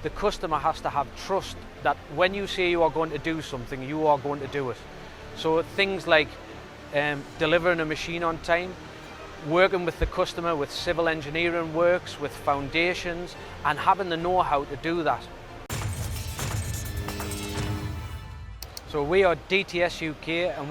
the customer has to have trust that when you say you are going to do something, you are going to do it. So things like delivering a machine on time, working with the customer with civil engineering works, with foundations, and having the know-how to do that. So we are DTS UK, and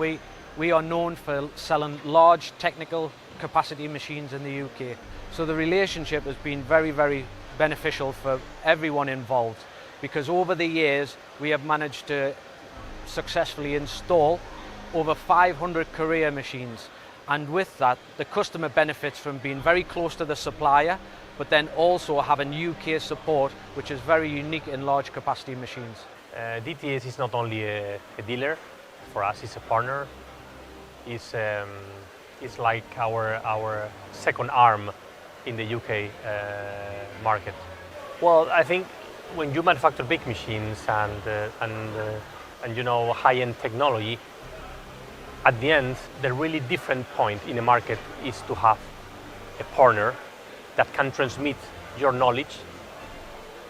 we are known for selling large technical capacity machines in the UK. So the relationship has been very, very beneficial for everyone involved, because over the years we have managed to successfully install over 500 Correa machines, and with that the customer benefits from being very close to the supplier, but then also having UK support, which is very unique in large capacity machines. DTS is not only a dealer, for us it's a partner. It's like our second arm in the UK market. Well, I think when you manufacture big machines and you know, high-end technology, at the end, the really different point in the market is to have a partner that can transmit your knowledge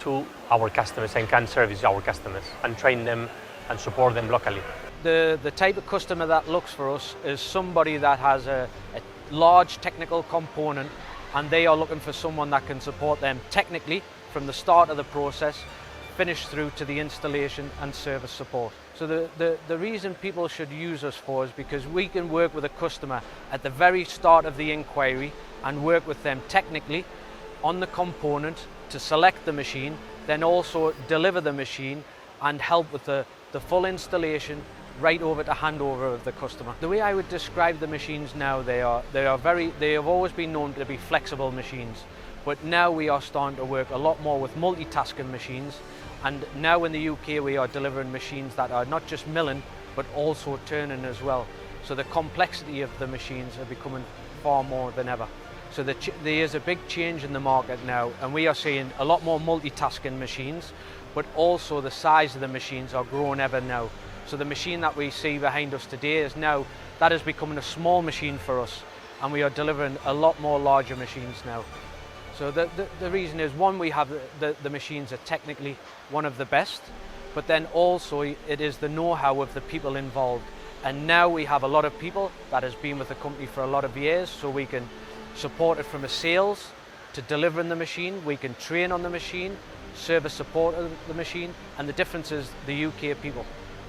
to our customers and can service our customers and train them and support them locally. The type of customer that looks for us is somebody that has a large technical component, and they are looking for someone that can support them technically from the start of the process, finish through to the installation and service support. So the reason people should use us for is because we can work with a customer at the very start of the inquiry and work with them technically on the component to select the machine, then also deliver the machine and help with the full installation right over to handover of the customer. The way I would describe the machines now, they have always been known to be flexible machines, but now we are starting to work a lot more with multitasking machines, and now in the UK we are delivering machines that are not just milling but also turning as well. So the complexity of the machines are becoming far more than ever. So there is a big change in the market now, and we are seeing a lot more multitasking machines, but also the size of the machines are growing ever now. So the machine that we see behind us today is now, that is becoming a small machine for us, and we are delivering a lot more larger machines now. So the reason is, one, we have the machines are technically one of the best, but then also it is the know-how of the people involved. And now we have a lot of people that has been with the company for a lot of years, so we can support it from a sales to delivering the machine, we can train on the machine, service support of the machine, and the difference is the UK people.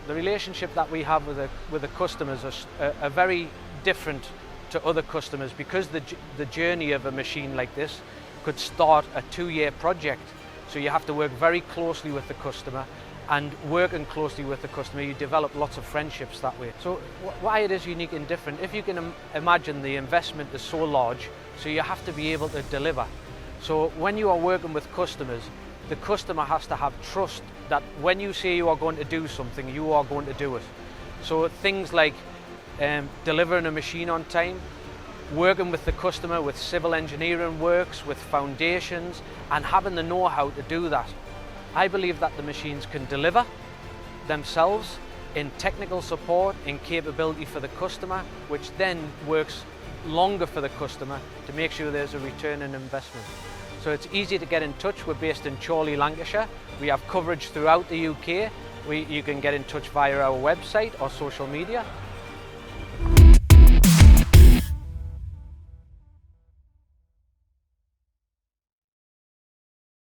The relationship that we have with the customers are very different to other customers, because the journey of a machine like this could start a 2-year project. So you have to work very closely with the customer, and working closely with the customer you develop lots of friendships that way. So why it is unique and different, if you can imagine, the investment is so large, so you have to be able to deliver. So when you are working with customers, the customer has to have trust that when you say you are going to do something, you are going to do it. So things like delivering a machine on time, working with the customer with civil engineering works, with foundations, and having the know-how to do that. I believe that the machines can deliver themselves in technical support, in capability for the customer, which then works longer for the customer to make sure there's a return on investment. So it's easy to get in touch. We're based in Chorley, Lancashire. We have coverage throughout the UK. You can get in touch via our website or social media.